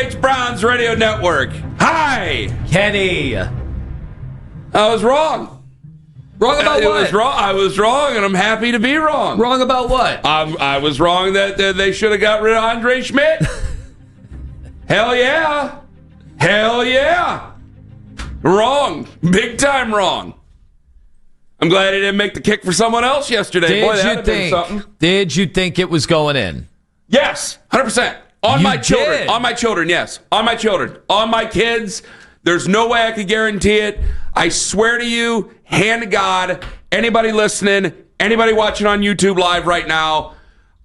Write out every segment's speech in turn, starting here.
WH Browns Radio Network. Hi. Kenny. I was wrong. Wrong about what? I was wrong, and I'm happy to be wrong. Wrong about what? I was wrong that they should have got rid of Andre Schmidt. Hell yeah. Hell yeah. Wrong. Big time wrong. I'm glad he didn't make the kick for someone else yesterday. Did you think it was going in? Yes, 100%. On my children, yes. On my children. On my kids. There's no way I could guarantee it. I swear to you, hand to God, anybody listening, anybody watching on YouTube Live right now,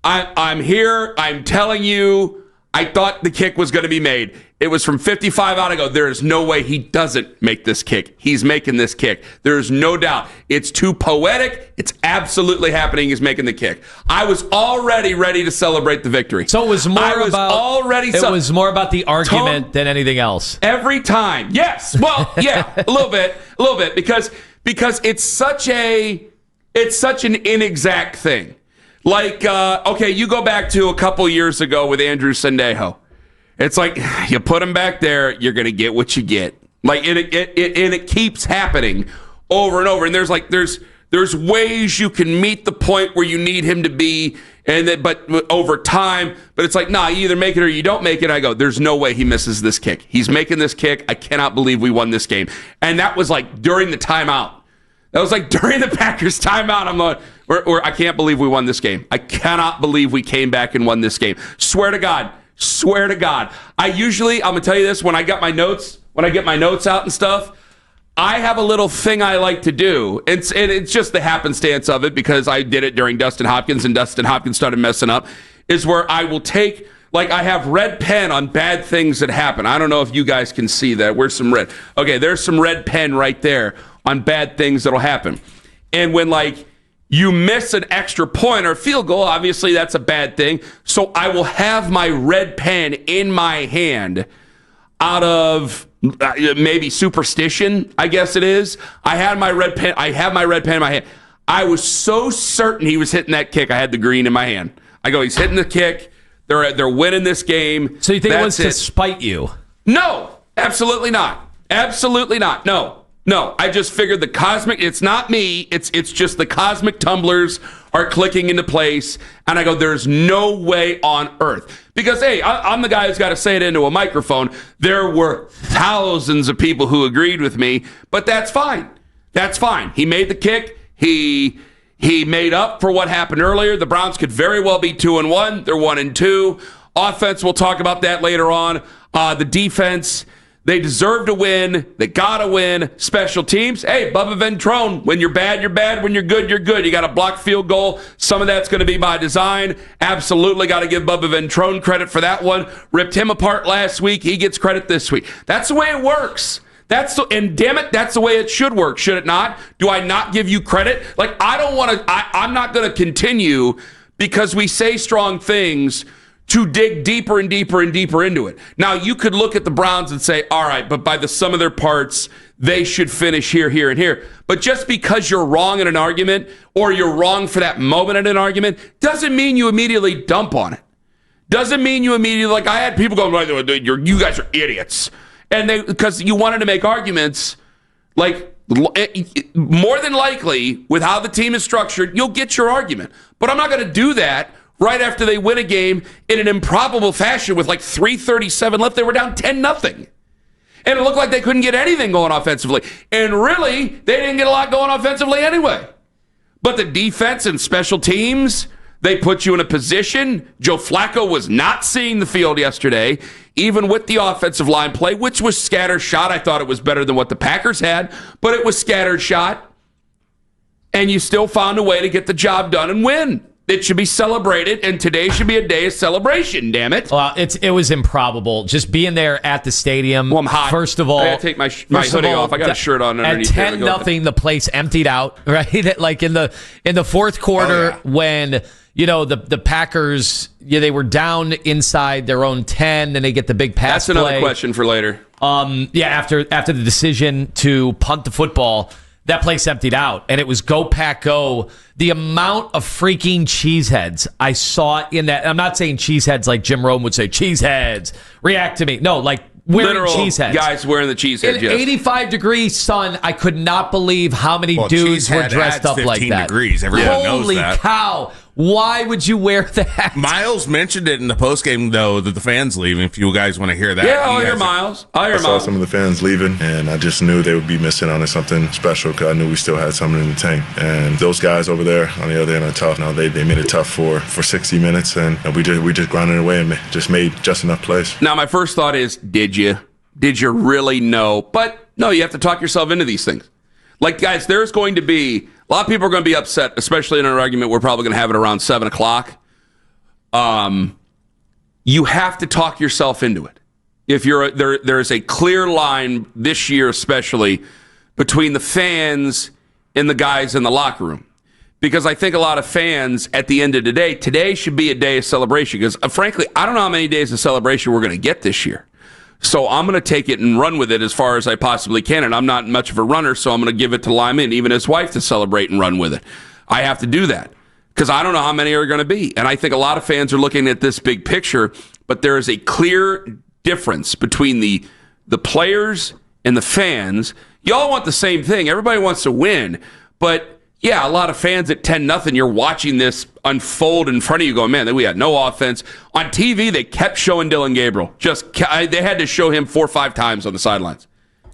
I'm here. I'm telling you, I thought the kick was going to be made. It was from 55 out. I go, there is no way he doesn't make this kick. He's making this kick. There is no doubt. It's too poetic. It's absolutely happening. He's making the kick. I was already ready to celebrate the victory. So it was more about the argument than anything else. Every time. Yes. Well, yeah, a little bit because it's such an inexact thing. Like, okay, you go back to a couple years ago with Andrew Sendejo. It's like, you put him back there, you're going to get what you get. Like, and it keeps happening over and over. And there's ways you can meet the point where you need him to be, but over time. But it's like, nah, you either make it or you don't make it. I go, there's no way he misses this kick. He's making this kick. I cannot believe we won this game. And that was like during the timeout. That was like during the Packers timeout. I'm like, I can't believe we won this game. I cannot believe we came back and won this game. Swear to God. I'm going to tell you this, when I get my notes out and stuff, I have a little thing I like to do. It's just the happenstance of it because I did it during Dustin Hopkins and Dustin Hopkins started messing up, is where I will take, like, I have red pen on bad things that happen. I don't know if you guys can see that. Where's some red? Okay, there's some red pen right there on bad things that'll happen. And when, like, you miss an extra point or field goal, obviously that's a bad thing. So I will have my red pen in my hand out of maybe superstition, I guess it is. I have my red pen in my hand. I was so certain he was hitting that kick. I had the green in my hand. I go, he's hitting the kick. They're winning this game. So you think it was to spite you? No, absolutely not. Absolutely not. No, I just figured it's not me, it's just the cosmic tumblers are clicking into place, and I go, there's no way on earth. Because, hey, I'm the guy who's got to say it into a microphone. There were thousands of people who agreed with me, but that's fine. That's fine. He made the kick. He made up for what happened earlier. The Browns could very well be 2-1. They're 1-2. Offense, we'll talk about that later on. The defense, they deserve to win. They got to win. Special teams. Hey, Bubba Ventrone, when you're bad, you're bad. When you're good, you're good. You got a blocked field goal. Some of that's going to be by design. Absolutely got to give Bubba Ventrone credit for that one. Ripped him apart last week. He gets credit this week. That's the way it works. And damn it, that's the way it should work, should it not? Do I not give you credit? Like, I'm not going to continue because we say strong things to dig deeper and deeper and deeper into it. Now, you could look at the Browns and say, all right, but by the sum of their parts, they should finish here, here, and here. But just because you're wrong in an argument or you're wrong for that moment in an argument doesn't mean you immediately dump on it. Doesn't mean you immediately, like I had people going, you guys are idiots. And because you wanted to make arguments, like more than likely with how the team is structured, you'll get your argument. But I'm not going to do that right after they win a game in an improbable fashion with like 3:37 left. They were down 10-0. And it looked like they couldn't get anything going offensively. And really, they didn't get a lot going offensively anyway. But the defense and special teams, they put you in a position. Joe Flacco was not seeing the field yesterday, even with the offensive line play, which was scattered shot. I thought it was better than what the Packers had, but it was scattered shot. And you still found a way to get the job done and win. It should be celebrated, and today should be a day of celebration, damn it. Well, it was improbable. Just being there at the stadium. Well, I'm hot. First of all, I got to take my hoodie off. I got a shirt on underneath. At 10-0, the place emptied out, right? Like in the fourth quarter when, you know, the Packers, they were down inside their own 10, then they get the big pass That's another question for later. After the decision to punt the football, that place emptied out, and it was Go Pack Go. The amount of freaking cheeseheads I saw in that. I'm not saying cheeseheads like Jim Rome would say, cheeseheads, react to me. No, like wearing literal cheeseheads. Guys wearing the cheeseheads, In yes. 85-degree sun, I could not believe how many dudes were dressed up like that. Degrees. Everyone knows Holy that. cow. Why would you wear that? Miles mentioned it in the postgame, though, that the fans leaving. If you guys want to hear that. Yeah, I'll hear Miles. I saw some of the fans leaving, and I just knew they would be missing on something special because I knew we still had something in the tank. And those guys over there on the other end are tough. Now they made it tough for 60 minutes, and we just grinded away and just made just enough plays. Now, my first thought is, did you? Did you really know? But no, you have to talk yourself into these things. Like, guys, there's going to be a lot of people are going to be upset, especially in an argument we're probably going to have it around 7 o'clock. You have to talk yourself into it. If you're there is a clear line this year, especially between the fans and the guys in the locker room, because I think a lot of fans at the end of the day, today should be a day of celebration. Because frankly, I don't know how many days of celebration we're going to get this year. So I'm going to take it and run with it as far as I possibly can. And I'm not much of a runner, so I'm going to give it to Lyman and even his wife to celebrate and run with it. I have to do that because I don't know how many are going to be. And I think a lot of fans are looking at this big picture, but there is a clear difference between the players and the fans. Y'all want the same thing. Everybody wants to win. But yeah, a lot of fans at 10-0, you're watching this unfold in front of you going, man, we had no offense. On TV, they kept showing Dylan Gabriel. They had to show him 4 or 5 times on the sidelines.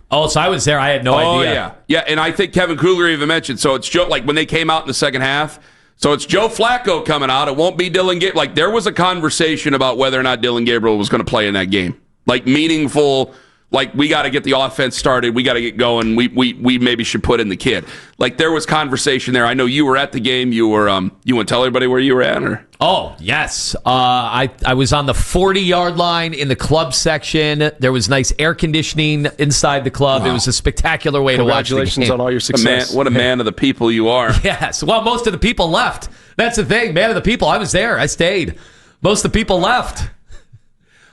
Oh, so I was there. I had no idea. Oh, yeah. Yeah, and I think Kevin Kugler even mentioned, so it's Joe, like when they came out in the second half, so it's Joe Flacco coming out. It won't be Dylan Gabriel. Like, there was a conversation about whether or not Dylan Gabriel was going to play in that game. Like, meaningful, like, we got to get the offense started. We got to get going. We maybe should put in the kid. Like, there was conversation there. I know you were at the game. You were, you want to tell everybody where you were at? Or? Oh, yes. I was on the 40-yard line in the club section. There was nice air conditioning inside the club. Wow. It was a spectacular way to watch the game. Congratulations on all your success. What a man of the people you are. Yes. Well, most of the people left. That's the thing. Man of the people. I was there. I stayed. Most of the people left.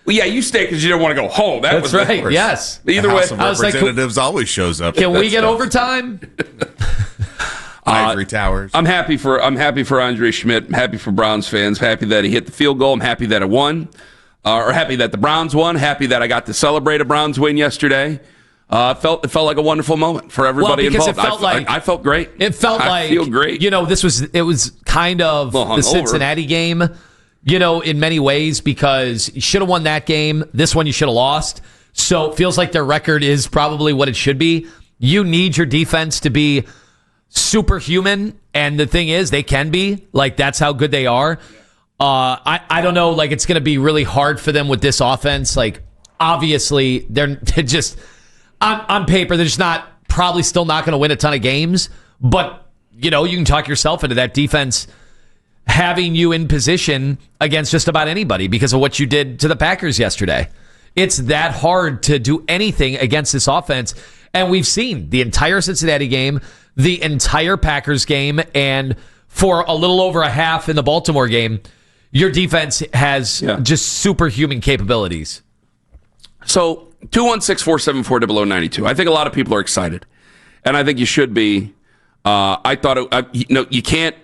Well, yeah, you stayed because you didn't want to go home. That's right. Yes. Either the way, House of Representatives always shows up. Can we get overtime? Ivory Towers. I'm happy for Andre Schmidt. I'm happy for Browns fans. Happy that he hit the field goal. I'm happy that it won, or happy that the Browns won. Happy that I got to celebrate a Browns win yesterday. It felt like a wonderful moment for everybody involved. I felt great. It felt I feel great. You know, it was kind of the Cincinnati game. You know, in many ways, because you should have won that game. This one you should have lost. So it feels like their record is probably what it should be. You need your defense to be superhuman, and the thing is, they can be. Like, that's how good they are. I don't know. Like, it's going to be really hard for them with this offense. Like, obviously, they're just on paper, they're just probably still not going to win a ton of games. But you know, you can talk yourself into that defense having you in position against just about anybody because of what you did to the Packers yesterday. It's that hard to do anything against this offense. And we've seen the entire Cincinnati game, the entire Packers game, and for a little over a half in the Baltimore game, your defense has just superhuman capabilities. So 216-474-0092. I think a lot of people are excited, and I think you should be. I thought you can't.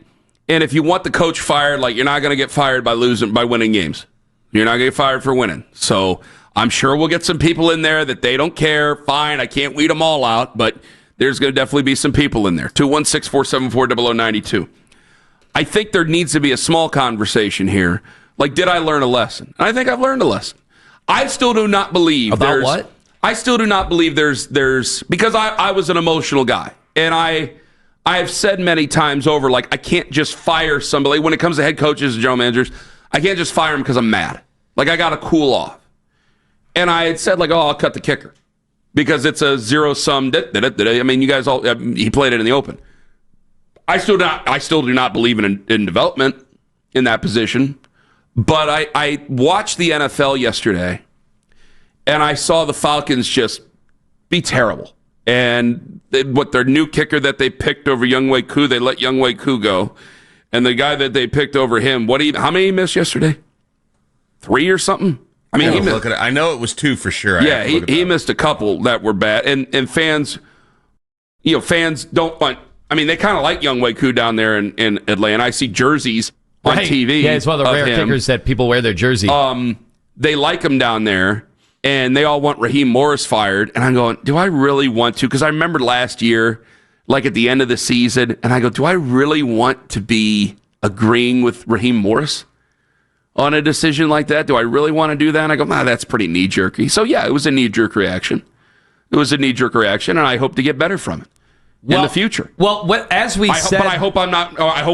And if you want the coach fired, like, you're not going to get fired by winning games. You're not going to get fired for winning. So I'm sure we'll get some people in there that they don't care. Fine, I can't weed them all out, but there's going to definitely be some people in there. 216-474-0092. I think there needs to be a small conversation here. Like, did I learn a lesson? And I think I've learned a lesson. I still do not believe about what? I still do not believe there's because I was an emotional guy, and I have said many times over, like, I can't just fire somebody. When it comes to head coaches and general managers, I can't just fire them because I'm mad. Like, I got to cool off. And I had said, like, I'll cut the kicker because it's a zero-sum. I mean, you guys all, he played it in the open. I still do not believe in development in that position. But I watched the NFL yesterday, and I saw the Falcons just be terrible. And their new kicker that they picked over Younghoe Koo, they let Younghoe Koo go. And the guy that they picked over him, how many he missed yesterday? 3 or something? I mean, he missed, I know it was 2 for sure. Yeah, he missed a couple that were bad. And fans fans don't want. I mean, they kind of like Younghoe Koo down there in Atlanta. I see jerseys on TV. Yeah, it's one of the rare kickers that people wear their jersey. They like him down there, and they all want Raheem Morris fired. And I'm going, do I really want to? Because I remember last year, like at the end of the season, and I go, do I really want to be agreeing with Raheem Morris on a decision like that? Do I really want to do that? And I go, that's pretty knee-jerky. So, yeah, it was a knee-jerk reaction. It was a knee-jerk reaction, and I hope to get better from it in the future. Well, as we said... But I hope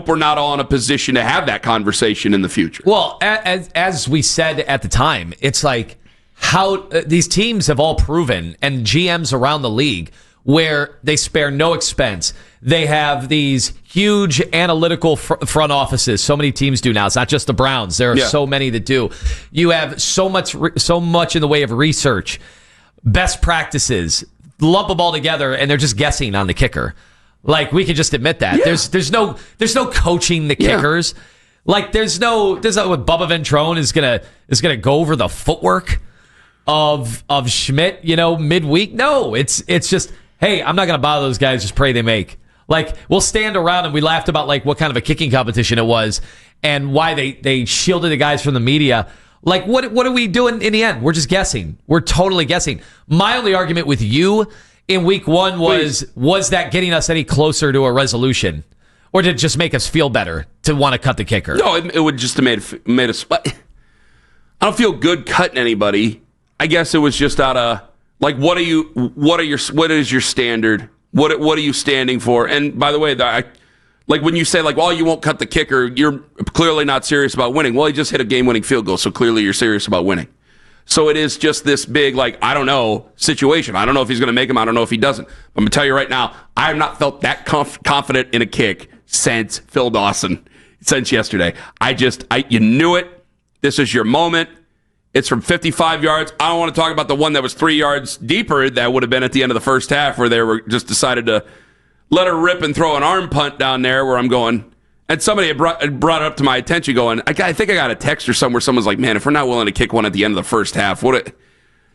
we're not all in a position to have that conversation in the future. Well, as we said at the time, it's like how these teams have all proven, and GMs around the league, where they spare no expense. They have these huge analytical front offices. So many teams do now. It's not just the Browns. There are so many that do. You have so much in the way of research, best practices, lump them all together, and they're just guessing on the kicker. Like, we could just admit that. Yeah. There's no coaching the kickers. Like, there's no Bubba Ventrone is gonna go over the footwork of Schmidt, midweek. No, it's just, hey, I'm not going to bother those guys. Just pray they make. Like, we'll stand around and we laughed about like what kind of a kicking competition it was and why they shielded the guys from the media. Like, what are we doing in the end? We're just guessing. We're totally guessing. My only argument with you in week one was that getting us any closer to a resolution, or did it just make us feel better to want to cut the kicker? No, it would just have made us. I don't feel good cutting anybody. I guess it was just out of. Like, what is your standard? What are you standing for? And by the way, like when you say like, well, you won't cut the kicker, you're clearly not serious about winning. Well, he just hit a game-winning field goal, so clearly you're serious about winning. So it is just this big, like, I don't know, situation. I don't know if he's going to make him. I don't know if he doesn't. I'm going to tell you right now, I have not felt that confident in a kick since Phil Dawson, since yesterday. You knew it. This is your moment. It's from 55 yards. I don't want to talk about the one that was 3 yards deeper. That would have been at the end of the first half where they were just decided to let her rip and throw an arm punt down there where I'm going. And somebody had brought it up to my attention going, I think I got a text or somewhere. Someone's like, man, if we're not willing to kick one at the end of the first half,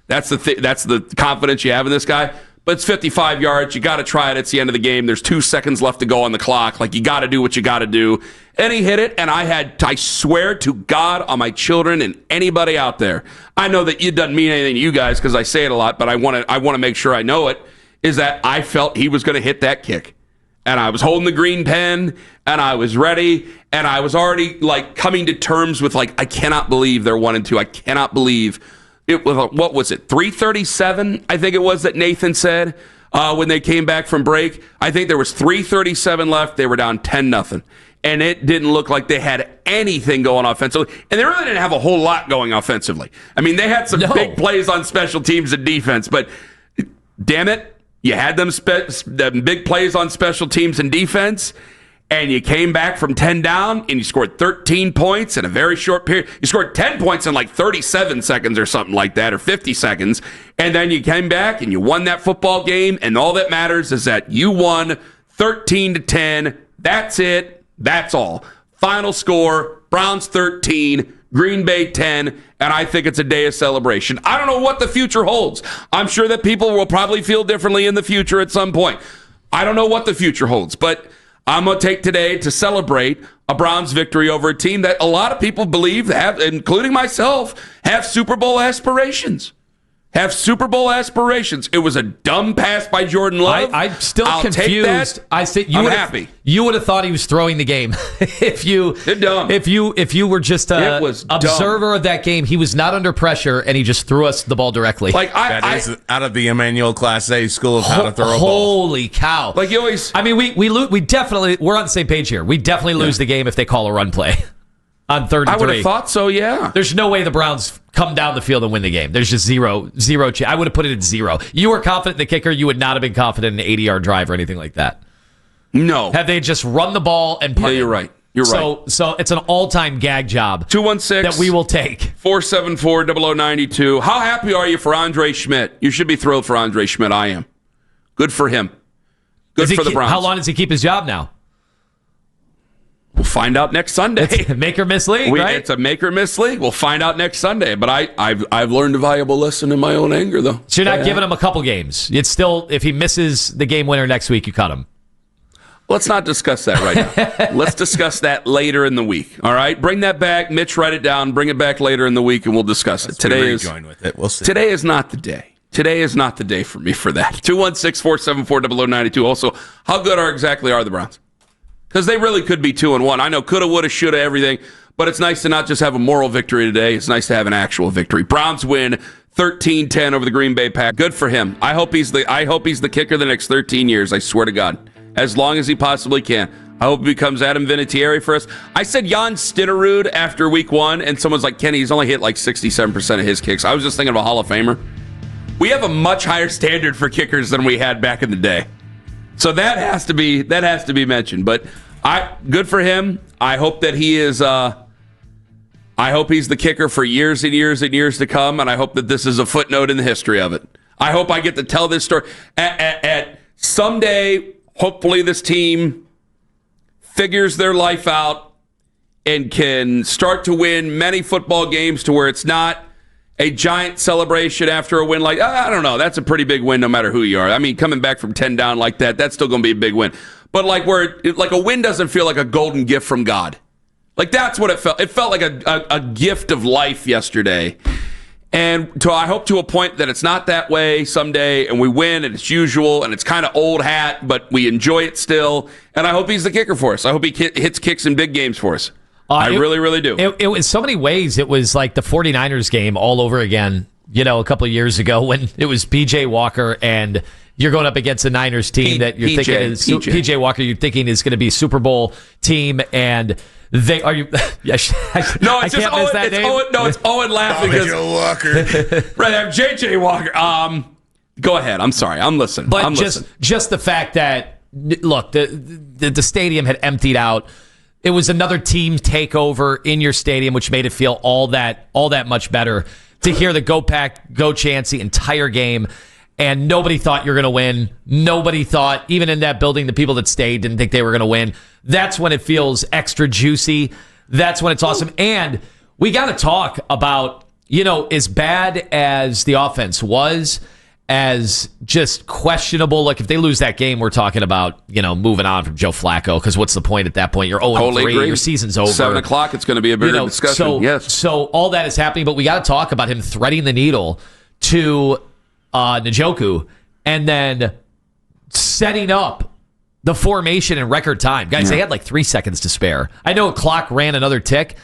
that's the confidence you have in this guy. But it's 55 yards. You got to try it. It's the end of the game. There's 2 seconds left to go on the clock. Like, you got to do what you got to do. And he hit it, and I swear to God on my children and anybody out there, I know that it doesn't mean anything to you guys because I say it a lot, but I want to make sure I know it, is that I felt he was going to hit that kick. And I was holding the green pen, and I was ready, and I was already, like, coming to terms with, like, I cannot believe they're 1-2. I cannot believe it was, what was it, 3:37, I think it was that Nathan said when they came back from break. I think there was 3:37 left. They were down 10-0. And it didn't look like they had anything going offensively. And they really didn't have a whole lot going offensively. I mean, they had some big plays on special teams and defense, but damn it, you had them big plays on special teams and defense, and you came back from 10 down, and you scored 13 points in a very short period. You scored 10 points in like 37 seconds or something like that, or 50 seconds, and then you came back and you won that football game, and all that matters is that you won 13-10. That's it. That's all. Final score, Browns 13, Green Bay 10, and I think it's a day of celebration. I don't know what the future holds. I'm sure that people will probably feel differently in the future at some point. I don't know what the future holds, but I'm going to take today to celebrate a Browns victory over a team that a lot of people believe have, including myself, have Super Bowl aspirations. It was a dumb pass by Jordan Love. I'm still confused. Take that. I'm happy. You would have thought he was throwing the game if you were just an observer of that game. He was not under pressure, and he just threw us the ball directly. Like that is out of the Emmanuel Class A School of How to Throw a Ball. Holy cow! Like you always. I mean, we definitely we're on the same page here. We definitely lose the game if they call a run play on 3rd and 3. I would have thought so. Yeah. There's no way the Browns come down the field and win the game. There's just zero chance. I would have put it at 0. You were confident in the kicker. You would not have been confident in an 80-yard drive or anything like that. No. Have they just run the ball and punt? Yeah, you're right. You're right. So it's an all-time gag job. 216 that we will take. 474-0092. How happy are you for Andre Schmidt? You should be thrilled for Andre Schmidt. I am. Good for him. Good for the Browns. How long does he keep his job now? We'll find out next Sunday. It's a make or miss league, right? It's a make or miss league. We'll find out next Sunday. But I've learned a valuable lesson in my own anger, though. So you're not giving him a couple games. It's still, if he misses the game winner next week, you cut him. Let's not discuss that right now. Let's discuss that later in the week. All right? Bring that back. Mitch, write it down. Bring it back later in the week, and we'll discuss it. Today is not the day. Today is not the day for me for that. 216-474-0092. Also, how good exactly are the Browns? Because they really could be 2-1. I know coulda, woulda, shoulda, everything, but it's nice to not just have a moral victory today. It's nice to have an actual victory. Browns win 13-10 over the Green Bay Packers. Good for him. I hope he's the kicker the next 13 years. I swear to God, as long as he possibly can. I hope he becomes Adam Vinatieri for us. I said Jan Stenerud after week 1, and someone's like, Kenny, he's only hit like 67% of his kicks. I was just thinking of a Hall of Famer. We have a much higher standard for kickers than we had back in the day. So that has to be mentioned. But good for him. I hope that he is. I hope he's the kicker for years and years and years to come. And I hope that this is a footnote in the history of it. I hope I get to tell this story at someday. Hopefully, this team figures their life out and can start to win many football games to where it's not a giant celebration after a win. Like, I don't know. That's a pretty big win no matter who you are. I mean, coming back from 10 down like that, that's still going to be a big win. But like like a win doesn't feel like a golden gift from God. Like that's what it felt. It felt like a gift of life yesterday. And I hope to a point that it's not that way someday and we win and it's usual and it's kind of old hat, but we enjoy it still. And I hope he's the kicker for us. I hope he hits kicks in big games for us. I really, really do. It was so many ways. It was like the 49ers game all over again, a couple of years ago when it was P.J. Walker and you're going up against a Niners team that you're thinking is P.J. Walker. You're thinking is going to be a Super Bowl team, and they are you. No, it's just Owen. It's Owen. No, it's Owen laughing because Joe Walker. Right, I'm J.J. Walker. Go ahead. I'm sorry. I'm listening. But just the fact that look, the stadium had emptied out. It was another team takeover in your stadium, which made it feel all that much better to hear the Go Pack, Go Chants the entire game. And nobody thought you're going to win. Nobody thought, even in that building, the people that stayed didn't think they were going to win. That's when it feels extra juicy. That's when it's awesome. And we got to talk about, as bad as the offense was, as just questionable. Like if they lose that game, we're talking about, moving on from Joe Flacco, because what's the point at that point? You're 0-3, your season's over. 7 o'clock, it's going to be a bigger discussion. Yes. So all that is happening, but we got to talk about him threading the needle to Njoku and then setting up the formation in record time. Guys, They had like 3 seconds to spare. I know a clock ran another tick.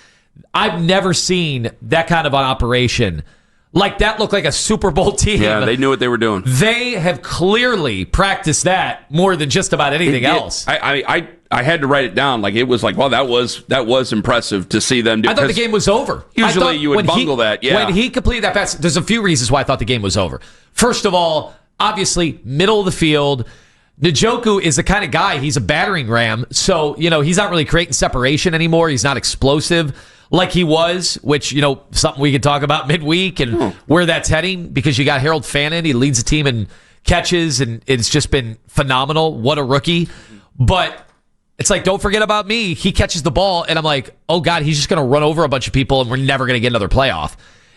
I've never seen that kind of an operation. Like that looked like a Super Bowl team. Yeah, they knew what they were doing. They have clearly practiced that more than just about anything else. I had to write it down. Like it was like, well, that was impressive to see them do. I thought the game was over. Usually you would bungle that. Yeah. When he completed that pass, there's a few reasons why I thought the game was over. First of all, obviously, middle of the field. Njoku is the kind of guy, he's a battering ram. So, he's not really creating separation anymore. He's not explosive like he was, which, something we could talk about midweek and where that's heading, because you got Harold Fannin. He leads the team in catches, and it's just been phenomenal. What a rookie. But it's like, don't forget about me. He catches the ball, and I'm like, oh, God, he's just going to run over a bunch of people, and we're never going to get another playoff.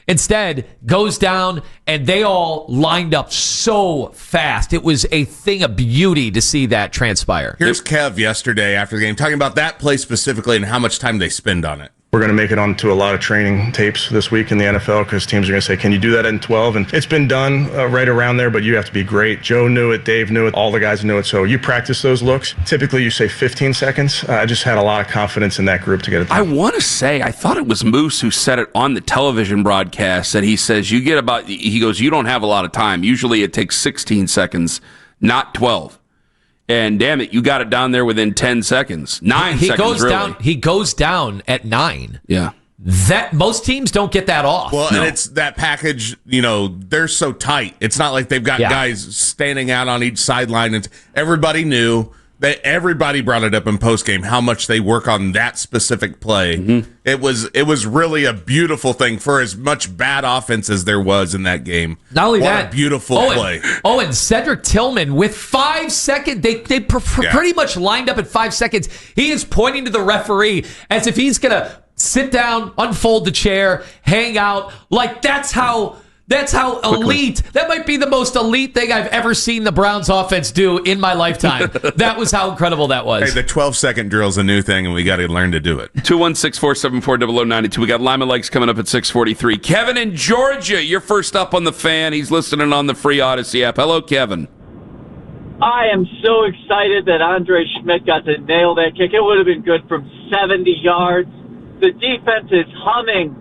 Instead, goes down, and they all lined up so fast. It was a thing of beauty to see that transpire. Here's Kev yesterday after the game, talking about that play specifically and how much time they spend on it. We're going to make it onto a lot of training tapes this week in the NFL because teams are going to say, can you do that in 12? And it's been done right around there, but you have to be great. Joe knew it. Dave knew it. All the guys knew it. So you practice those looks. Typically, you say 15 seconds. I just had a lot of confidence in that group to get it done. I want to say, I thought it was Moose who said it on the television broadcast, that he says he goes, you don't have a lot of time. Usually it takes 16 seconds, not 12. And damn it, you got it down there within 10 seconds. 9 seconds, really. He goes down at 9. Yeah. That most teams don't get that off. Well, and it's that package, they're so tight. It's not like they've got guys standing out on each sideline. And everybody knew Everybody brought it up in postgame how much they work on that specific play. Mm-hmm. It was really a beautiful thing for as much bad offense as there was in that game. Not only what that, a beautiful play. And Cedric Tillman with 5 seconds. They pretty much lined up at 5 seconds. He is pointing to the referee as if he's gonna sit down, unfold the chair, hang out. Like that's how elite. That might be the most elite thing I've ever seen the Browns offense do in my lifetime. That was how incredible that was. Hey, the 12-second drill is a new thing, and we got to learn to do it. 216-474-0092. We got Lima Lakes coming up at 6:43. Kevin in Georgia, you're first up on the Fan. He's listening on the free Odyssey app. Hello, Kevin. I am so excited that Andre Schmidt got to nail that kick. It would have been good from 70 yards. The defense is humming.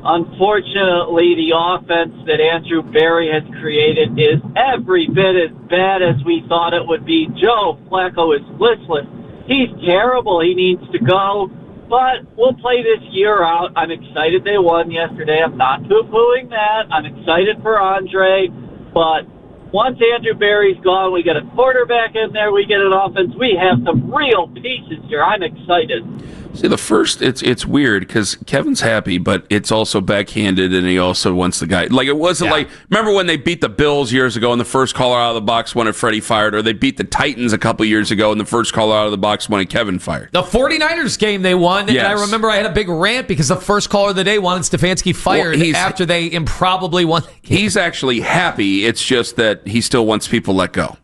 Unfortunately, the offense that Andrew Berry has created is every bit as bad as we thought it would be. Joe Flacco is listless. He's terrible. He needs to go. But we'll play this year out. I'm excited they won yesterday. I'm not poo-pooing that. I'm excited for Andre. But once Andrew Berry's gone, we get a quarterback in there. We get an offense. We have some real pieces here. I'm excited. See, the first, it's weird because Kevin's happy, but it's also backhanded, and he also wants the guy. Like, it wasn't like, remember when they beat the Bills years ago and the first caller out of the box wanted Freddie fired, or they beat the Titans a couple years ago and the first caller out of the box wanted Kevin fired? The 49ers game they won, and I remember I had a big rant because the first caller of the day wanted Stefanski fired after they improbably won the game. He's actually happy. It's just that he still wants people let go.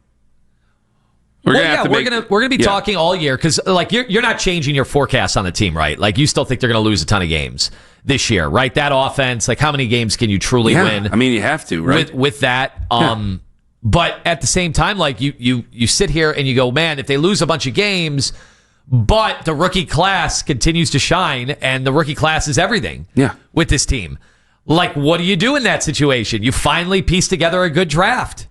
We're gonna be talking all year because like you're not changing your forecast on the team, right? Like you still think they're gonna lose a ton of games this year, right? That offense, like how many games can you truly win? I mean, you have to, right? With that, but at the same time, like you sit here and you go, man, if they lose a bunch of games, but the rookie class continues to shine, and the rookie class is everything. With this team, like what do you do in that situation? You finally piece together a good draft.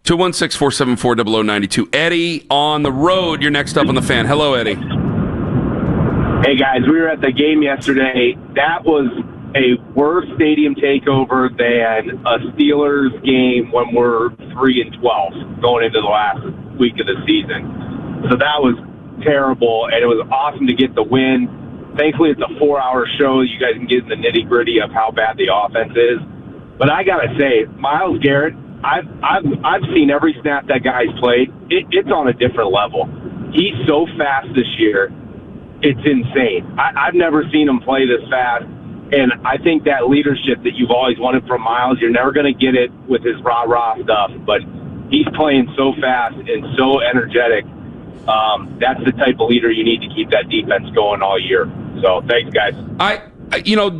216-474-0092. Eddie on the road. You're next up on the Fan. Hello, Eddie. Hey, guys. We were at the game yesterday. That was a worse stadium takeover than a Steelers game when we're 3-12 going into the last week of the season. So that was terrible, and it was awesome to get the win. Thankfully, it's a 4-hour show. You guys can get in the nitty-gritty of how bad the offense is. But I got to say, Myles Garrett, I've seen every snap that guy's played. It's on a different level. He's so fast this year. It's insane. I've never seen him play this fast. And I think that leadership that you've always wanted from Myles, you're never going to get it with his rah-rah stuff. But he's playing so fast and so energetic. That's the type of leader you need to keep that defense going all year. So thanks, guys.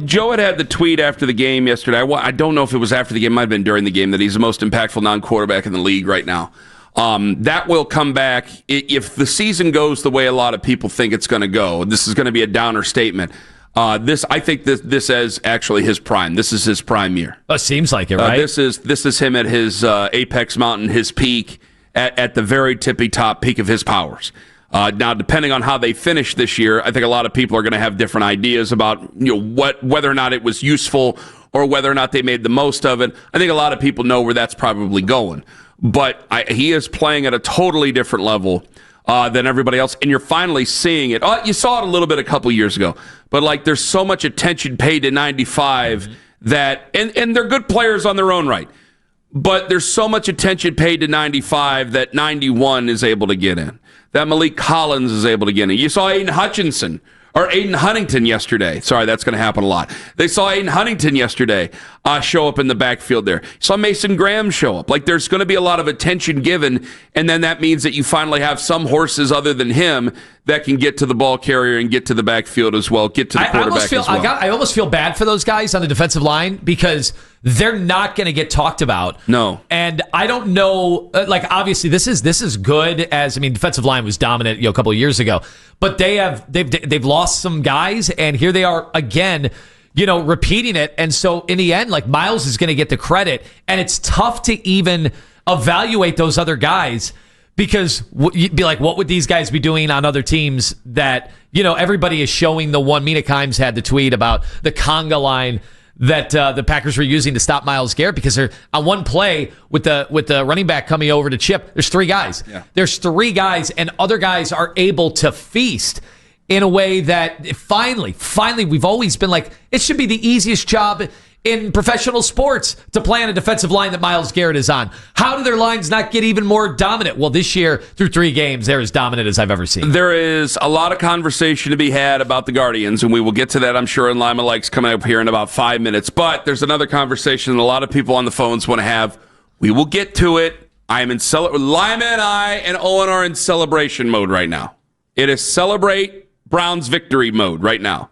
Joe had the tweet after the game yesterday. I don't know if it was after the game. It might have been during the game that he's the most impactful non-quarterback in the league right now. That will come back if the season goes the way a lot of people think it's going to go. This is going to be a downer statement. I think this is actually his prime. This is his prime year. It seems like it, right? This is him at his apex mountain, his peak, at the very tippy top peak of his powers. Now, depending on how they finish this year, I think a lot of people are going to have different ideas about whether or not it was useful or whether or not they made the most of it. I think a lot of people know where that's probably going. But he is playing at a totally different level than everybody else, and you're finally seeing it. You saw it a little bit a couple years ago, but like there's so much attention paid to 95 that, and they're good players on their own right, but there's so much attention paid to 95 that 91 is able to get in. That Malik Collins is able to get in. You saw Aiden Huntington yesterday. Sorry, that's going to happen a lot. They saw Aiden Huntington yesterday show up in the backfield there. You saw Mason Graham show up. Like, there's going to be a lot of attention given, and then that means that you finally have some horses other than him that can get to the ball carrier and get to the backfield as well, get to the quarterback as well. I almost feel bad for those guys on the defensive line because they're not going to get talked about. No. And I don't know, like, obviously this is good defensive line was dominant a couple of years ago, but they've lost some guys, and here they are again, repeating it. And so in the end, like, Myles is going to get the credit, and it's tough to even evaluate those other guys because you'd be like, what would these guys be doing on other teams that, everybody is showing the one. Mina Kimes had the tweet about the conga line that the Packers were using to stop Myles Garrett, because they're on one play with the running back coming over to chip. There's 3 guys. Yeah. There's 3 guys, and other guys are able to feast in a way that finally, we've always been like, it should be the easiest job in professional sports to play on a defensive line that Myles Garrett is on. How do their lines not get even more dominant? Well, this year, through 3 games, they're as dominant as I've ever seen. There is a lot of conversation to be had about the Guardians, and we will get to that, I'm sure, in Lima Likes coming up here in about 5 minutes. But there's another conversation that a lot of people on the phones want to have. We will get to it. Lima and I and Owen are in celebration mode right now. It is celebrate Browns victory mode right now.